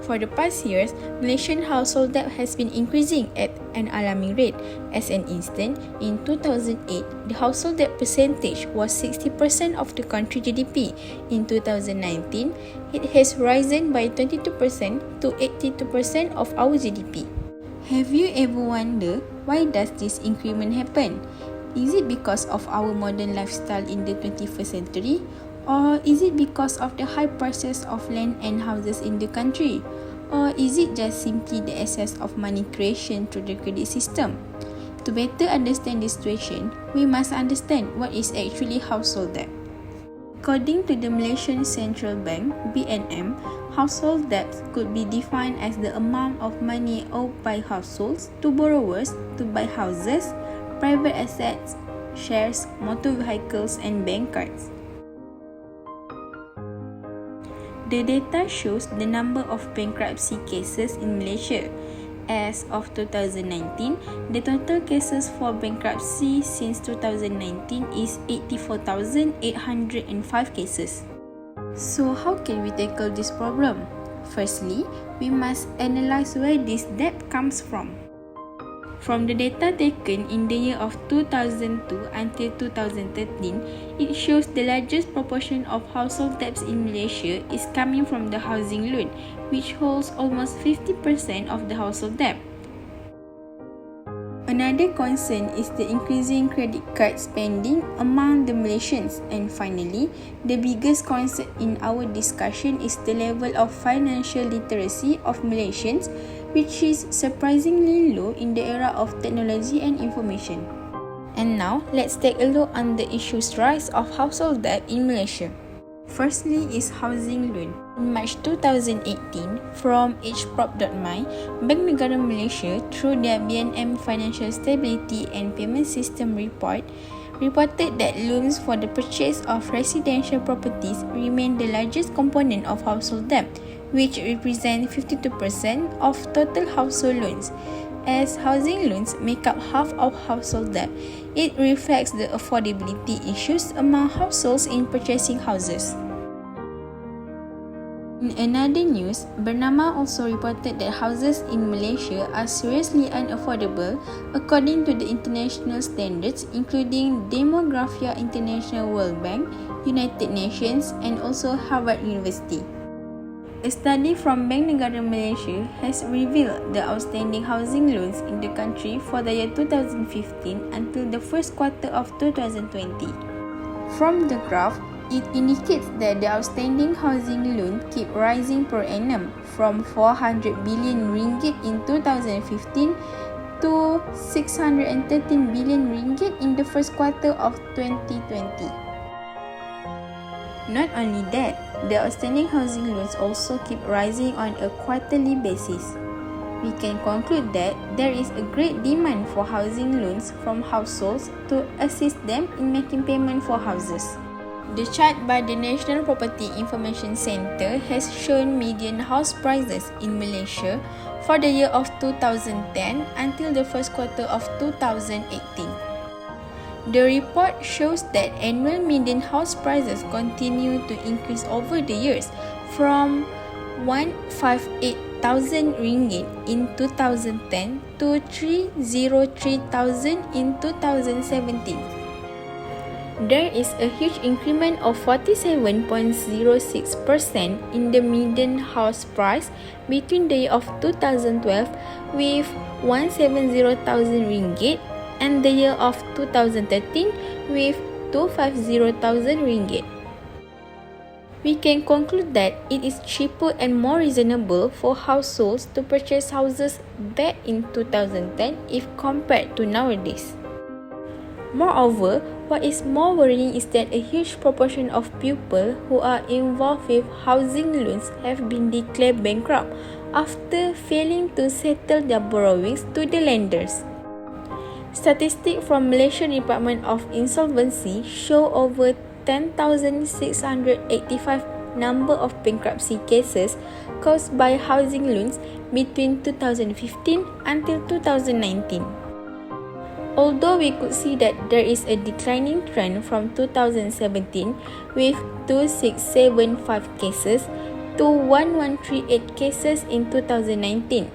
For the past years, Malaysian household debt has been increasing at an alarming rate. As an instance, in 2008, the household debt percentage was 60% of the country GDP. In 2019, it has risen by 22% to 82% of our GDP. Have you ever wondered why does this increment happen? Is it because of our modern lifestyle in the 21st century? Or is it because of the high prices of land and houses in the country? Or is it just simply the excess of money creation through the credit system? To better understand this situation, we must understand what is actually household debt. According to the Malaysian Central Bank, BNM, household debt could be defined as the amount of money owed by households to borrowers to buy houses, private assets, shares, motor vehicles, and bank cards. The data shows the number of bankruptcy cases in Malaysia. As of 2019, the total cases for bankruptcy since 2019 is 84,805 cases. So how can we tackle this problem? Firstly, we must analyze where this debt comes from. From the data taken in the year of 2002 until 2013, it shows the largest proportion of household debts in Malaysia is coming from the housing loan, which holds almost 50% of the household debt. Another concern is the increasing credit card spending among the Malaysians. And finally, the biggest concern in our discussion is the level of financial literacy of Malaysians, which is surprisingly low in the era of technology and information. And now, let's take a look on the issues rise of household debt in Malaysia. Firstly is housing loan. In March 2018, from hprop.my, Bank Negara Malaysia, through their BNM Financial Stability and Payment System report, reported that loans for the purchase of residential properties remain the largest component of household debt, which represent 52% of total household loans. As housing loans make up half of household debt, it reflects the affordability issues among households in purchasing houses. In another news, Bernama also reported that houses in Malaysia are seriously unaffordable according to the international standards including Demographia International World Bank, United Nations, and also Harvard University. A study from Bank Negara Malaysia has revealed the outstanding housing loans in the country for the year 2015 until the first quarter of 2020. From the graph, it indicates that the outstanding housing loan keep rising per annum from 400 billion ringgit in 2015 to 613 billion ringgit in the first quarter of 2020. Not only that, the outstanding housing loans also keep rising on a quarterly basis. We can conclude that there is a great demand for housing loans from households to assist them in making payment for houses. The chart by the National Property Information Centre has shown median house prices in Malaysia for the year of 2010 until the first quarter of 2018. The report shows that annual median house prices continue to increase over the years from 158,000 ringgit in 2010 to 303,000 in 2017. There is a huge increment of 47.06% in the median house price between the year of 2012 with 170,000 ringgit and the year of 2013 with 250,000 ringgit. We can conclude that it is cheaper and more reasonable for households to purchase houses back in 2010 if compared to nowadays. Moreover, what is more worrying is that a huge proportion of people who are involved with housing loans have been declared bankrupt after failing to settle their borrowings to the lenders. Statistics from Malaysian Department of Insolvency show over 10,685 number of bankruptcy cases caused by housing loans between 2015 until 2019. Although we could see that there is a declining trend from 2017 with 2,675 cases, to 1138 cases in 2019.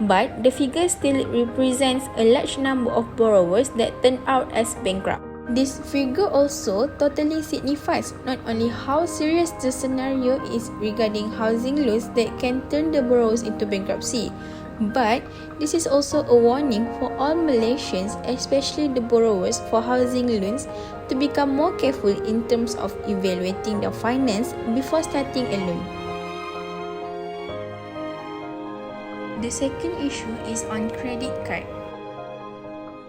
But the figure still represents a large number of borrowers that turn out as bankrupt. This figure also totally signifies not only how serious the scenario is regarding housing loans that can turn the borrowers into bankruptcy, but this is also a warning for all Malaysians, especially the borrowers for housing loans, to become more careful in terms of evaluating their finance before starting a loan. The second issue is on credit card.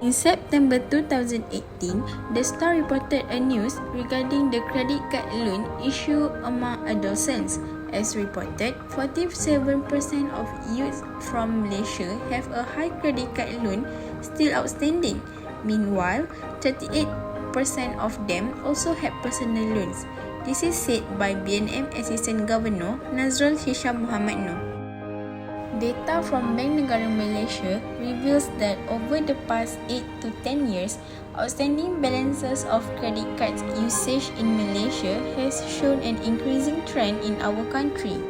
In September 2018, the Star reported a news regarding the credit card loan issue among adolescents. As reported, 47% of youths from Malaysia have a high credit card loan still outstanding. Meanwhile, 38% of them also have personal loans. This is said by BNM Assistant Governor Nazrul Hisham Muhammad Noor. Data from Bank Negara Malaysia reveals that over the past 8 to 10 years, outstanding balances of credit cards usage in Malaysia has shown an increasing trend in our country.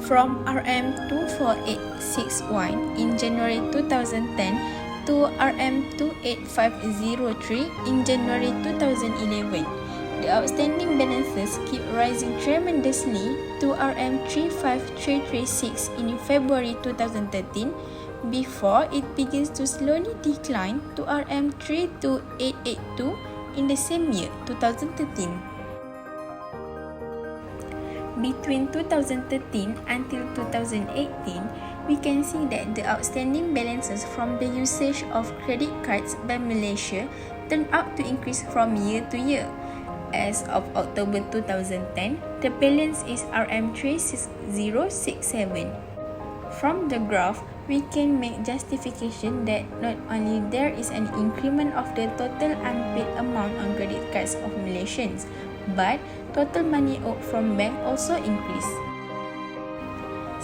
From RM24861 in January 2010 to RM28503 in January 2011. The outstanding balances keep rising tremendously to RM35336 in February 2013 before it begins to slowly decline to RM32882 in the same year, 2013. Between 2013 until 2018, we can see that the outstanding balances from the usage of credit cards by Malaysia turned out to increase from year to year. As of October 2010, the balance is RM36067. From the graph, we can make justification that not only there is an increment of the total unpaid amount on credit cards of Malaysians, but total money owed from bank also increased.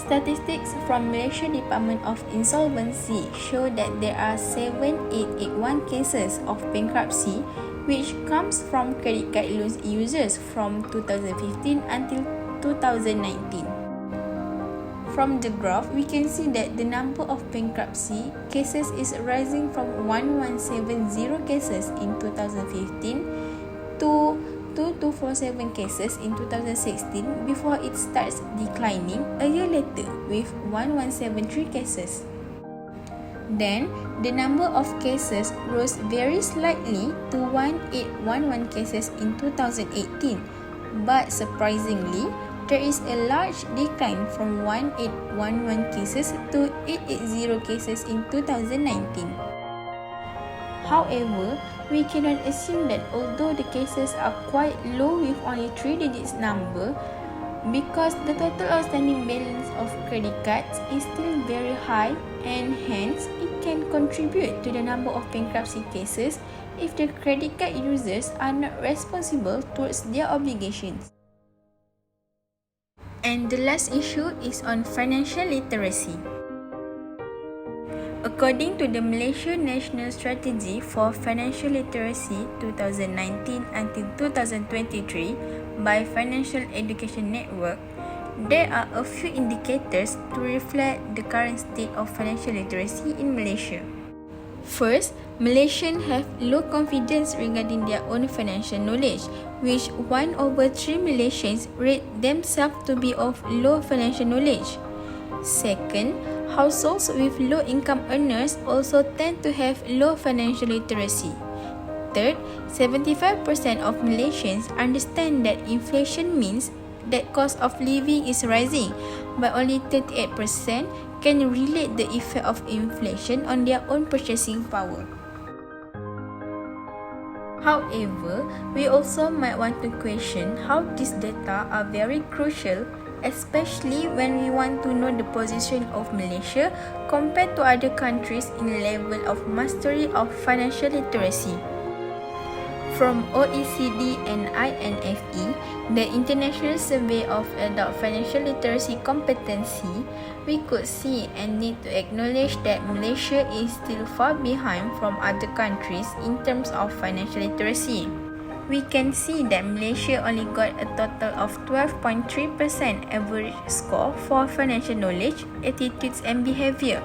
Statistics from Malaysia Department of Insolvency show that there are 7881 cases of bankruptcy which comes from credit card loans users from 2015 until 2019. From the graph, we can see that the number of bankruptcy cases is rising from 1170 cases in 2015 to 2247 cases in 2016 before it starts declining a year later with 1173 cases. Then, the number of cases rose very slightly to 1811 cases in 2018, but surprisingly, there is a large decline from 1811 cases to 880 cases in 2019. However, we cannot assume that although the cases are quite low with only 3 digits number, because the total outstanding balance of credit cards is still very high and hence it can contribute to the number of bankruptcy cases if the credit card users are not responsible towards their obligations. And the last issue is on financial literacy. According to the Malaysia National Strategy for Financial Literacy 2019 until 2023 by Financial Education Network, there are a few indicators to reflect the current state of financial literacy in Malaysia. First, Malaysians have low confidence regarding their own financial knowledge, which 1/3 Malaysians rate themselves to be of low financial knowledge. Second, households with low income earners also tend to have low financial literacy. Third, 75% of Malaysians understand that inflation means that cost of living is rising, but only 38% can relate the effect of inflation on their own purchasing power. However, we also might want to question how these data are very crucial, especially when we want to know the position of Malaysia compared to other countries in level of mastery of financial literacy. From OECD and INFE, the International Survey of Adult Financial Literacy Competency, we could see and need to acknowledge that Malaysia is still far behind from other countries in terms of financial literacy. we can see that Malaysia only got a total of 12.3% average score for financial knowledge, attitudes and behavior.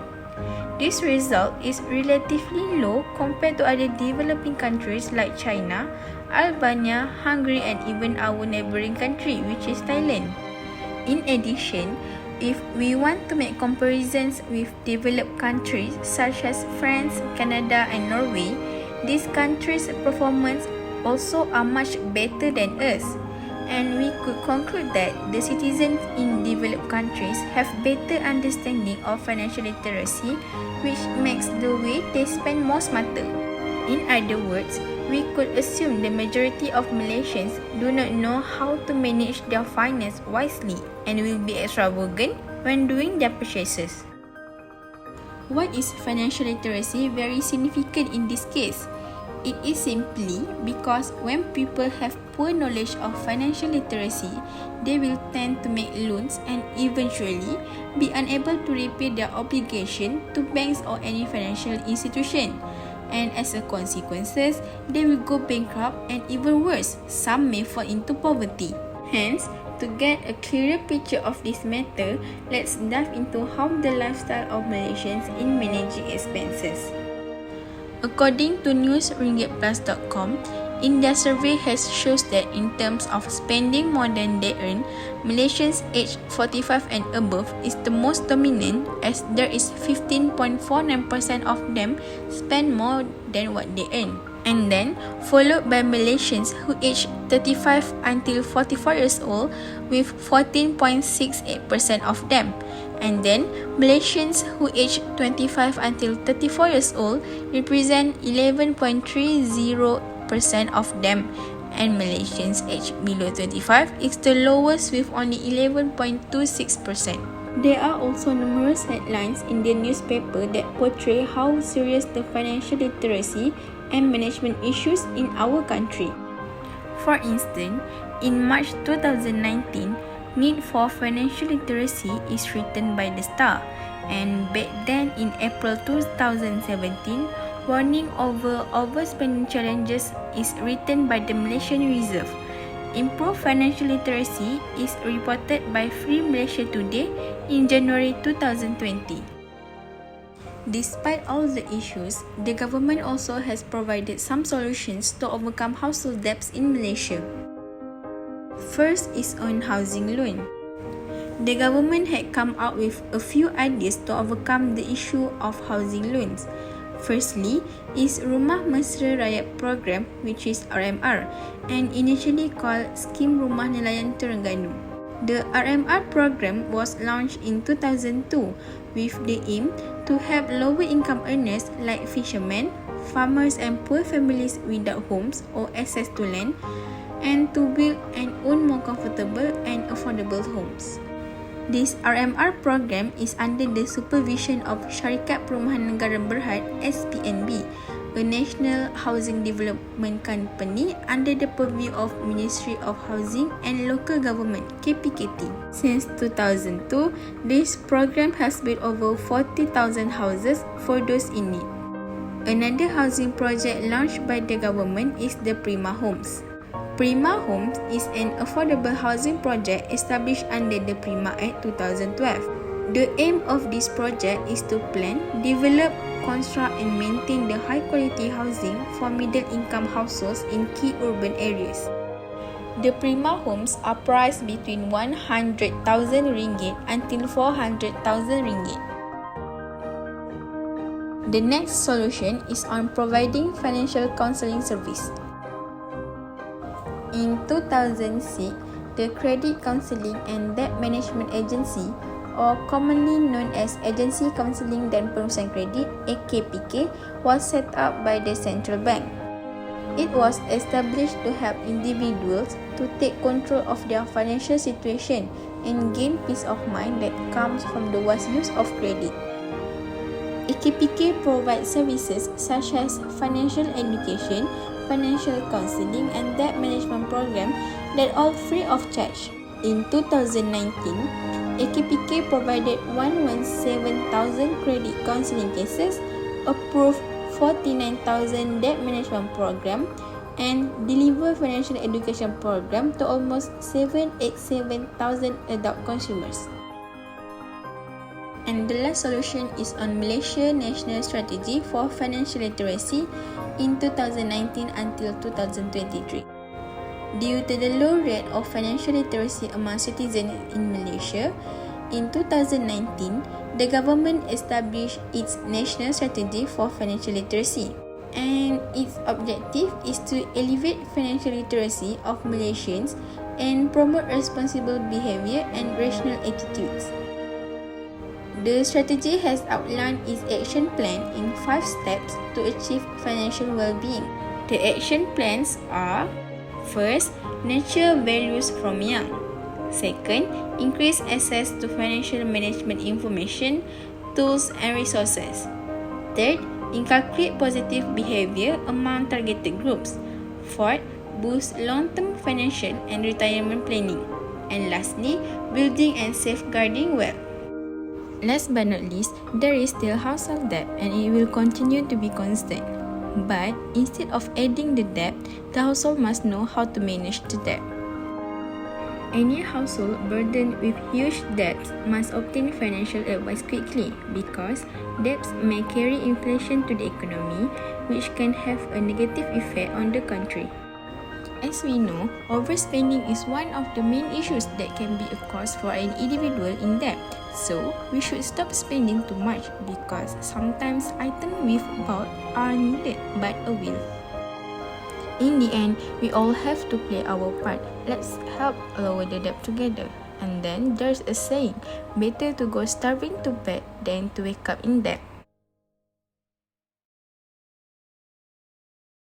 This result is relatively low compared to other developing countries like China, Albania, Hungary and even our neighboring country which is Thailand. In addition, if we want to make comparisons with developed countries such as France, Canada and Norway, these countries' performance also are much better than us. And we could conclude that the citizens in developed countries have better understanding of financial literacy, which makes the way they spend more smarter. In other words, we could assume the majority of Malaysians do not know how to manage their finance wisely and will be extravagant when doing their purchases. Why is financial literacy very significant in this case? It is simply because when people have poor knowledge of financial literacy, they will tend to make loans and eventually be unable to repay their obligation to banks or any financial institution. And as a consequence, they will go bankrupt and even worse, some may fall into poverty. Hence, to get a clearer picture of this matter, let's dive into how the lifestyle of Malaysians in managing expenses. According to newsringgitplus.com, India survey has shows that in terms of spending more than they earn, Malaysians aged 45 and above is the most dominant as there is 15.49% of them spend more than what they earn. And then followed by Malaysians who age 35 until 44 years old with 14.68% of them. And then Malaysians who age 25 until 34 years old represent 11.30% of them, and Malaysians aged below 25 is the lowest with only 11.26%. There are also numerous headlines in the newspaper that portray how serious the financial literacy and management issues in our country. For instance, in March 2019, Need for Financial Literacy is written by The Star, and back then in April 2017, Warning over overspending challenges is written by the Malaysian Reserve. Improved financial literacy is reported by Free Malaysia Today in January 2020. Despite all the issues, the government also has provided some solutions to overcome household debts in Malaysia. First is on housing loan. The government had come out with a few ideas to overcome the issue of housing loans. Firstly is Rumah Mesra Rakyat Program, which is RMR, and initially called Scheme Rumah Nelayan Terengganu. The RMR program was launched in 2002 with the aim to help lower income earners like fishermen, farmers and poor families without homes or access to land, and to build and own more comfortable and affordable homes. This RMR program is under the supervision of Syarikat Perumahan Negara Berhad (SPNB), a national housing development company under the purview of Ministry of Housing and Local Government (KPKT). Since 2002, this program has built over 40,000 houses for those in need. Another housing project launched by the government is the Prima Homes. Prima Homes is an affordable housing project established under the Prima Act 2012. The aim of this project is to plan, develop, construct and maintain the high-quality housing for middle-income households in key urban areas. The Prima Homes are priced between RM100,000 until RM400,000. The next solution is on providing financial counseling service. In 2006, the Credit Counselling and Debt Management Agency, or commonly known as Agency Counselling dan Perusahaan Kredit (AKPK), was set up by the Central Bank. It was established to help individuals to take control of their financial situation and gain peace of mind that comes from the wise use of credit. AKPK provides services such as financial education, financial counseling and debt management program that all free of charge. In 2019, AKPK provided 117,000 credit counseling cases, approved 49,000 debt management program, and deliver financial education program to almost 787,000 adult consumers. And the last solution is on Malaysia National Strategy for Financial Literacy in 2019 until 2023. Due to the low rate of financial literacy among citizens in Malaysia, in 2019, the government established its National Strategy for Financial Literacy, and its objective is to elevate financial literacy of Malaysians and promote responsible behavior and rational attitudes. The strategy has outlined its action plan in 5 steps to achieve financial well-being. The action plans are: first, nurture values from young. Second, increase access to financial management information, tools and resources. Third, inculcate positive behavior among targeted groups. Fourth, boost long-term financial and retirement planning. And lastly, building and safeguarding wealth. Last but not least, there is still household debt and it will continue to be constant. But instead of adding the debt, the household must know how to manage the debt. Any household burdened with huge debts must obtain financial advice quickly because debts may carry inflation to the economy, which can have a negative effect on the country. As we know, overspending is one of the main issues that can be a cause for an individual in debt. So, we should stop spending too much because sometimes items we've bought are needed but a will. In the end, we all have to play our part. Let's help lower the debt together. And then there's a saying, better to go starving to bed than to wake up in debt.